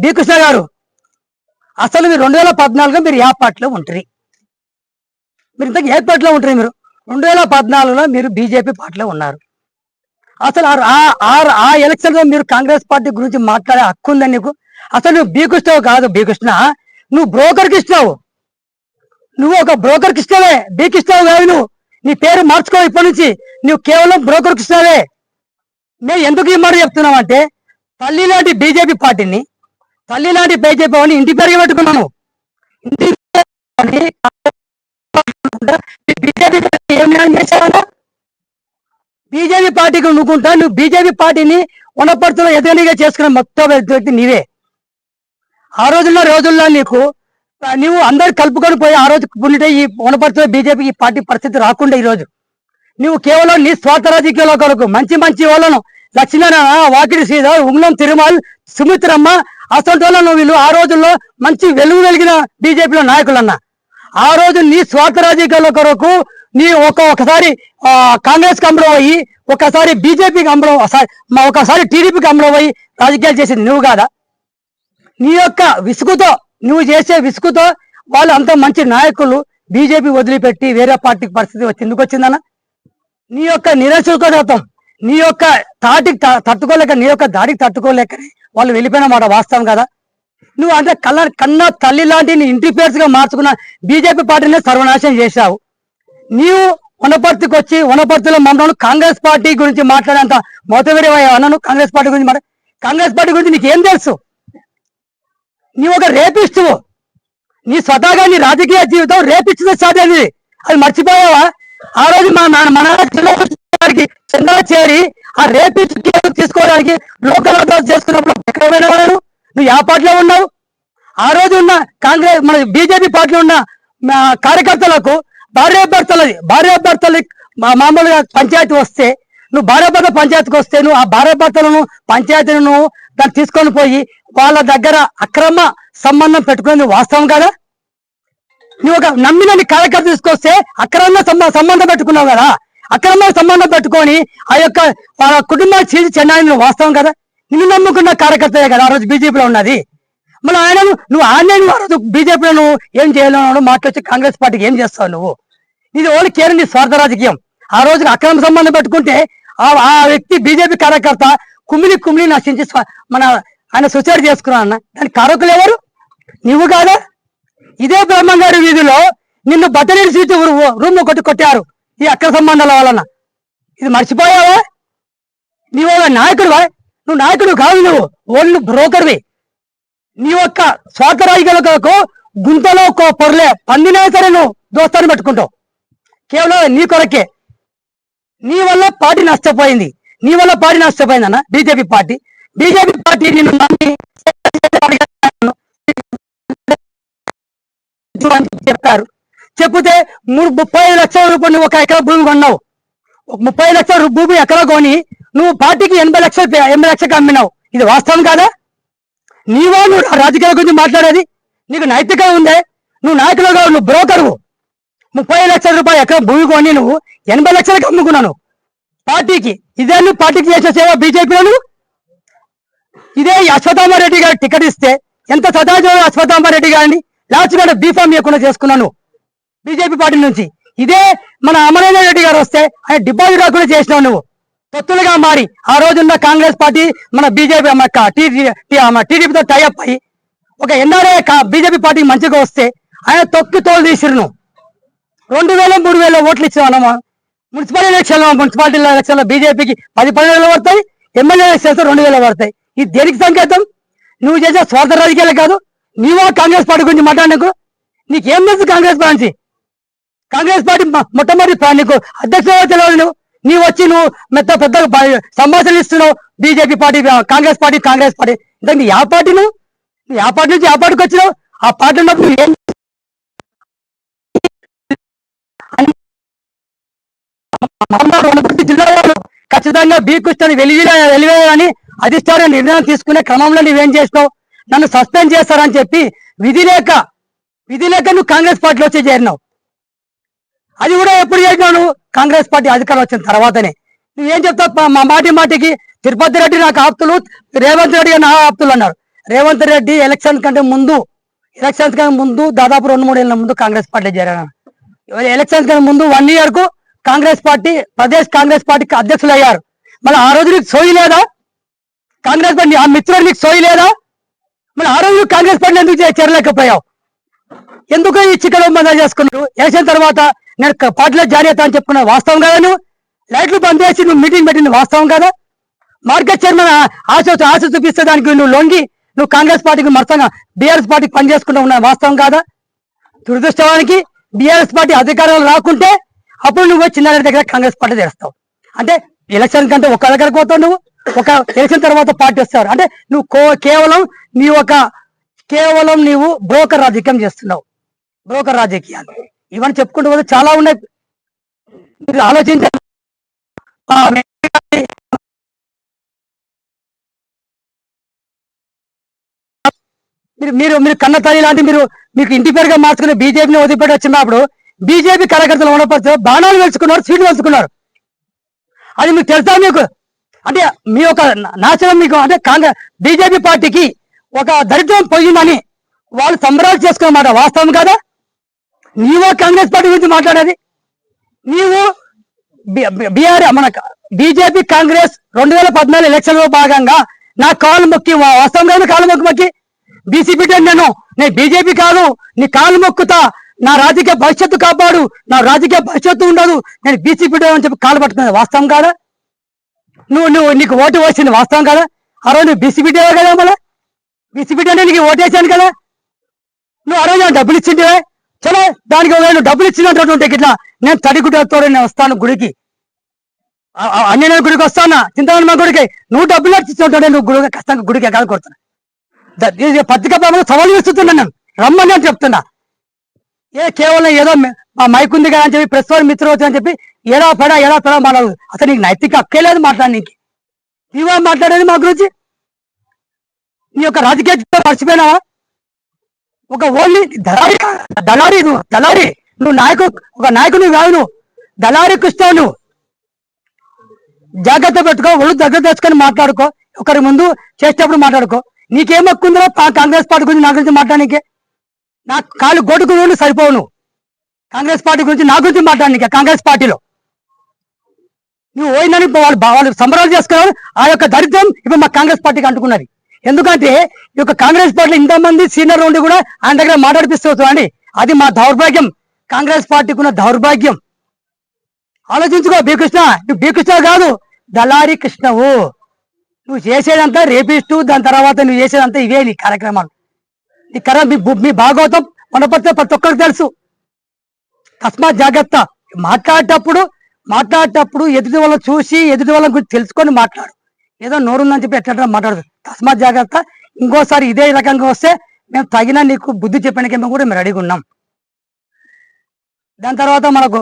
B Krishna గారు, అసలు మీరు 2014 మీరు ఏ పార్టీలో ఉంటారు? మీరు ఇంతకు ఏ పార్టీలో ఉంటారు? మీరు 2014లో మీరు బీజేపీ పార్టీలో ఉన్నారు. అసలు ఆ ఎలక్షన్ లో మీరు కాంగ్రెస్ పార్టీ గురించి మాట్లాడే హక్కు ఉందని నీకు? అసలు నువ్వు బి కృష్ణవు కాదు, బి కృష్ణ నువ్వు బ్రోకర్ కృష్ణవు. నువ్వు ఒక బ్రోకర్ కృష్ణవే, బి కృష్ణవు కాదు. నువ్వు నీ పేరు మార్చుకో ఇప్పటి నుంచి. నువ్వు కేవలం బ్రోకర్ కృష్ణవే. మేము ఎందుకు ఈ మాట చెప్తున్నాం అంటే, తల్లి లాంటి బీజేపీ పార్టీని, తల్లి లాంటి బీజేపీ వాడిని ఇంటి పేరుగా పెట్టుకున్నాను. ఇంటి బీజేపీ పార్టీకి నువ్వుకుంటా. నువ్వు బీజేపీ పార్టీని వనపర్తిలో ఎదురుగా చేసుకున్న మొత్తం వ్యక్తి నీవే. ఆ రోజుల్లో నువ్వు అందరు కలుపుకొని పోయి ఆ రోజు పుణ్యటే ఈ వనపర్తిలో బీజేపీ ఈ పార్టీ పరిస్థితి రాకుండా ఈ రోజు నువ్వు కేవలం నీ స్వార్థ రాజకీయాల కొరకు మంచి వాళ్ళను లక్ష్మీనారాయణ, వాకిడి శ్రీధర్, ఉంగళం తిరుమల్, సుమిత్రమ్మ అసలు వాళ్ళను వీళ్ళు ఆ రోజుల్లో మంచి వెలుగు వెలిగిన బీజేపీలో నాయకులన్నా. ఆ రోజు నీ స్వార్థ రాజకీయాల కొరకు నీ ఒకసారి కాంగ్రెస్ కి అమ్మడం అయ్యి, ఒకసారి బీజేపీకి అమ్మడం, ఒకసారి టీడీపీకి అమ్మడం అయ్యి రాజకీయాలు చేసింది నువ్వు కాదా? నీ యొక్క విసుగుతో, నువ్వు చేసే విసుగుతో వాళ్ళు అంత మంచి నాయకులు బీజేపీ వదిలిపెట్టి వేరే పార్టీకి పరిస్థితి ఎందుకు వచ్చిందన్న? నీ యొక్క నిరసకత్వం, నీ యొక్క తాటికి తట్టుకోలేక, నీ యొక్క దాడికి తట్టుకోలేక వాళ్ళు వెళ్ళిపోయిన మాట వాస్తవం కదా? నువ్వు అంటే కన్నా తల్లి లాంటి నీ ఇంటి పేర్స్గా మార్చుకున్న బీజేపీ పార్టీని సర్వనాశనం చేశావు. నీవు వనపర్తికి వచ్చి వనపర్తిలో మమ్మల్ని కాంగ్రెస్ పార్టీ గురించి మాట్లాడేంత మోతవేరేవయ్యాను. కాంగ్రెస్ పార్టీ గురించి కాంగ్రెస్ పార్టీ గురించి నీకేం తెలుసు? నీవు ఒక రేపిస్తువు. నీ స్వతహాగా నీ రాజకీయ జీవితం రేపిచ్చిన సాధ్యది. అది మర్చిపోయావా? ఆ రోజు మన చందా చేరి ఆ రేపిచ్చి తీసుకోవడానికి లోకల్ చేసుకున్నప్పుడు ఎక్కడ వాడు? నువ్వు ఆ పార్టీలో ఉన్నావు. ఆ రోజు ఉన్న కాంగ్రెస్ మన బీజేపీ పార్టీలో ఉన్న కార్యకర్తలకు భార్యాభర్తలు మామూలుగా పంచాయతీ వస్తే, నువ్వు భార్యాభర్త పంచాయతీకి వస్తే నువ్వు ఆ భార్యాభర్తలను పంచాయతీలను దాన్ని తీసుకొని పోయి వాళ్ళ దగ్గర అక్రమ సంబంధం పెట్టుకునేది వాస్తవం కదా? నువ్వు ఒక నమ్మిన కార్యకర్త తీసుకొస్తే అక్రమ సంబంధం పెట్టుకున్నావు కదా? అక్రమ సంబంధం పెట్టుకొని ఆ యొక్క కుటుంబాన్ని చీల్చి చెండాలని వాస్తవం కదా? నిన్ను నమ్ముకున్న కార్యకర్తయే కదా ఆ రోజు బీజేపీలో ఉన్నది. మళ్ళీ నువ్వు ఆ రోజు బీజేపీలో నువ్వు ఏం చేయాలన్నాడు మాట్లాడి కాంగ్రెస్ పార్టీకి ఏం చేస్తావు నువ్వు? ఇది ఓన్లీ కేవలం నీ స్వార్థ రాజకీయం. ఆ రోజు అక్రమ సంబంధం పెట్టుకుంటే ఆ వ్యక్తి బీజేపీ కార్యకర్త కుమిలి నశించి ఆయన సూసైడ్ చేసుకున్నాడు అన్న. దానికి కారకులు ఎవరు? నువ్వు కాదా? ఇదే బ్రహ్మంగారి వీధిలో నిన్ను బట్టలేని సీటు రూమ్ కొట్టారు ఈ అక్రమ సంబంధాల వలన. ఇది మర్చిపోయావా? నీవు నాయకుడువా? నువ్వు నాయకుడు కాదు, నువ్వు ఓన్లీ బ్రోకర్వి. నీ యొక్క స్వార్థ రాజకీయాలకు గుంతలో పొరలే పందినా సరే నువ్వు దోస్తాన్ని పెట్టుకుంటావు. కేవలం నీ కొరకే. నీ వల్ల పార్టీ నష్టపోయింది అన్న. బీజేపీ పార్టీ నిన్ను నమ్మి చెప్పారు. చెప్తే 35 లక్షల రూపాయలు నువ్వు ఒక ఎకరా భూమి కొన్నావు. 35 లక్షల భూమి ఎకరా కొని నువ్వు పార్టీకి 80 లక్షలకు అమ్మినావు. ఇది వాస్తవం కాదా? నువ్వు రాజకీయాల గురించి మాట్లాడేది? నీకు నైతికత ఉందే? నువ్వు నాయకులుగా నువ్వు బ్రోకరు. 30 లక్షల రూపాయలు ఎకరా భూమి కొని నువ్వు 80 లక్షలకు అమ్ముకున్నాను పార్టీకి. ఇదే నువ్వు పార్టీకి చేసే సేవ బీజేపీలో. ఇదే అశ్వత్థామారెడ్డి గారు టికెట్ ఇస్తే ఎంత సదాచారం అశ్వత్థామారెడ్డి గారిని లాస్ట్ గారు బీఫామ్ ఇవ్వకుండా చేసుకున్నాను బీజేపీ పార్టీ నుంచి. ఇదే మన అమరేంద్ర రెడ్డి గారు వస్తే ఆయన డిపాజిట్ రాకుండా చేసినావు నువ్వు. తొత్తులుగా మారి ఆ రోజున్న కాంగ్రెస్ పార్టీ మన బీజేపీ టీడీపీతో టైఅప్ అయ్యి ఒక ఎన్ఆర్ఐ బీజేపీ పార్టీకి మంచిగా వస్తే ఆయన తొక్కి తోలు తీసిరు. నువ్వు 2000-3000 ఓట్లు ఇచ్చావు. మున్సిపల్ మున్సిపాలిటీ ఎలక్షన్లో బీజేపీకి 10,000 పడతాయి, ఎమ్మెల్యే ఎలక్షన్స్ 2,000 పడతాయి. ఇది దేనికి సంకేతం? నువ్వు చేసే స్వార్థ రాజకీయాలు కాదు. నీవో కాంగ్రెస్ పార్టీ గురించి మాట్లాడకు. నీకేం తెలుసు కాంగ్రెస్ పార్టీ? కాంగ్రెస్ పార్టీ మొట్టమొదటి నీకు అధ్యక్షుడు తెలియదు. నువ్వు వచ్చి పెద్ద సంభాషణలు ఇస్తున్నావు. బీజేపీ పార్టీ కాంగ్రెస్ పార్టీ ఇంత నీ ఆ పార్టీ నువ్వు ఆ పార్టీ నుంచి ఆ పార్టీకి వచ్చినావు. ఆ పార్టీ ఉన్నప్పుడు ఏం జిల్లాలో ఖచ్చితంగా బీ కృష్ణని వెలివేయాలని అధిష్టానం నిర్ణయం తీసుకునే క్రమంలో నువ్వేం చేసినావు? నన్ను సస్పెండ్ చేస్తారని చెప్పి విధి లేక నువ్వు కాంగ్రెస్ పార్టీలో వచ్చి చేరినావు. అది కూడా ఎప్పుడు చేసినావు నువ్వు? కాంగ్రెస్ పార్టీ అధికారం వచ్చిన తర్వాతనే. నువ్వేం చెప్తావు? మా మాటికి తిరుపతి రెడ్డి నాకు ఆప్తులు, రేవంత్ రెడ్డి నా ఆప్తులు అన్నారు. రేవంత్ రెడ్డి ఎలక్షన్ కంటే ముందు దాదాపు 2-3 ఏళ్ళ ముందు కాంగ్రెస్ పార్టీ చేరాను. ఎలక్షన్ కంటే ముందు 1 year కు కాంగ్రెస్ పార్టీ ప్రదేశ్ కాంగ్రెస్ పార్టీకి అధ్యక్షులు అయ్యారు. మళ్ళీ ఆ రోజు నీకు సోయి లేదా? కాంగ్రెస్ పార్టీ ఆ మిత్రుడు నీకు సోయి లేదా? మళ్ళీ ఆ రోజు కాంగ్రెస్ పార్టీ ఎందుకు చేరలేకపోయావు? ఎందుకు ఈ చికెన్ బంద్ చేసుకున్నారు? ఎలక్షన్ తర్వాత నేను పార్టీలో జారీ అవుతా అని చెప్పుకున్నా వాస్తవం కదా? నువ్వు లైట్లు బంద్ చేసి నువ్వు మీటింగ్ పెట్టింది వాస్తవం కదా? మార్కెట్ చైర్మన్ ఆశ చూపిస్తే దానికి నువ్వు లొంగి నువ్వు కాంగ్రెస్ పార్టీకి మొత్తంగా బీఆర్ఎస్ పార్టీకి పనిచేసుకుంటూ ఉన్న వాస్తవం కాదా? దురదృష్టవానికి బీఆర్ఎస్ పార్టీ అధికారంలో రాకుంటే అప్పుడు నువ్వు చిన్నారెడ్డి దగ్గర కాంగ్రెస్ పార్టీ చేస్తావు. అంటే ఎలక్షన్ కంటే ఒక దగ్గరకు పోతావు, నువ్వు ఒక ఎలక్షన్ తర్వాత పార్టీ వస్తారు. అంటే నువ్వు కేవలం నీవు బ్రోకర్ రాజకీయం చేస్తున్నావు. బ్రోకర్ రాజకీయాలు ఇవన్నీ చెప్పుకుంటూ పోతే చాలా ఉన్నాయి. మీరు ఆలోచించాలి. మీరు కన్న తల్లి లాంటి మీకు ఇంటి పేరుగా మార్చుకుని బీజేపీని వదిలిపెట్టి వచ్చినప్పుడు బీజేపీ కార్యకర్తలు ఉండపరిచి బాణాలు వెలుచుకున్నారు, సీట్లు వెలుచుకున్నారు. అది మీకు తెలుసా? మీకు అంటే మీ యొక్క నాశనం మీకు అంటే కాంగ్రెస్ బీజేపీ పార్టీకి ఒక దరిద్రం పోయిందని వాళ్ళు సంబరాలు చేసుకున్నమాట వాస్తవం కదా? నీవు కాంగ్రెస్ పార్టీ గురించి మాట్లాడేది నీవు మన బీజేపీ కాంగ్రెస్ 2014 ఎలక్షన్ లో భాగంగా నా కాలు మొక్కి వాస్తవం కదా? కాలు మొక్కి బీసీపీ నేను బీజేపీ కాదు, నీ కాలు మొక్కుతా, నా రాజకీయ భవిష్యత్తు కాపాడు, నా రాజకీయ భవిష్యత్తు ఉండదు, నేను బీసీపీ అని చెప్పి కాలు పట్టుకున్నది వాస్తవం కాదా? నీకు ఓటు వేసింది వాస్తవం కదా? ఆ రోజు నువ్వు బీసీపీ కదా? మళ్ళీ బీసీపీ అంటే నీకు ఓటేసాను కదా? నువ్వు ఆ రోజు డబ్బులు ఇచ్చింటే చలో దానికి నువ్వు డబ్బులు ఇచ్చినటువంటి ఇట్లా నేను తడిగుడ్డతో నేను వస్తాను గుడికి, అన్య గుడికి వస్తానా చింతమా గుడికి, నువ్వు డబ్బులు ఇచ్చినట్టు నువ్వు గుడికి ఖచ్చితంగా గుడికి ఎక్కడ కొడుతున్నా పత్రికా ప్రమాణం సవాలు విస్తున్నాను, నేను రమ్మని అని చెప్తున్నా. కేవలం ఏదో మైక్ ఉంది కదా అని చెప్పి ప్రెస్ వారు మిత్రులు అని చెప్పి ఎలా పడా మాట్లాడదు. అసలు నీకు నైతిక హక్కే లేదు మాట్లాడడానికి. నీవా మాట్లాడేది మా గురించి? నీ యొక్క రాజకీయ మర్చిపోయినావా? ఒక ఓన్లీ దళారీ నువ్వు ఒక నాయకుడు కాదు, నువ్వు దళారీ కృష్ణావు. నువ్వు జాగ్రత్త పెట్టుకో, ఒళ్ళు దగ్గర తెచ్చుకొని మాట్లాడుకో, ఒకరి ముందు చేసేటప్పుడు మాట్లాడుకో. నీకేం హక్కుందో కాంగ్రెస్ పార్టీ గురించి నా గురించి మాట్లాడడానికి? నా కాళ్ళు గొడుగు నుండి సరిపోవు. నువ్వు కాంగ్రెస్ పార్టీ గురించి నా గురించి మాట్లాడడానికి కాంగ్రెస్ పార్టీలో నువ్వు పోయిందని వాళ్ళు సంబరాలు చేసుకున్నారు. ఆ యొక్క దరిద్రం ఇప్పుడు మా కాంగ్రెస్ పార్టీకి అంటుకున్నది. ఎందుకంటే ఈ యొక్క కాంగ్రెస్ పార్టీలో ఇంతమంది సీనియర్ ఉండి కూడా ఆయన దగ్గర మాట్లాడిపిస్తూ అండి, అది మా దౌర్భాగ్యం, కాంగ్రెస్ పార్టీకి ఉన్న దౌర్భాగ్యం. ఆలోచించుకో బీకృష్ణ, నువ్వు బీకృష్ణ కాదు, దళారీ కృష్ణవు. నువ్వు చేసేదంతా రేపిస్తూ, దాని తర్వాత నువ్వు చేసేదంతా ఇవే నీ కార్యక్రమాలు. మీ భాగవతం ఉండపడితే ప్రతి ఒక్కరికి తెలుసు. తస్మాత్ జాగ్రత్త. మాట్లాడేటప్పుడు ఎదుటి వాళ్ళని చూసి ఎదుటి వాళ్ళ గురించి తెలుసుకొని మాట్లాడు. ఏదో నోరుందని చెప్పి ఎట్లా మాట్లాడదు. తస్మాత్ జాగ్రత్త. ఇంకోసారి ఇదే రకంగా వస్తే మేము తగిన నీకు బుద్ధి చెప్పడానికి కూడా మేము రెడీగా ఉన్నాం. దాని తర్వాత మనకు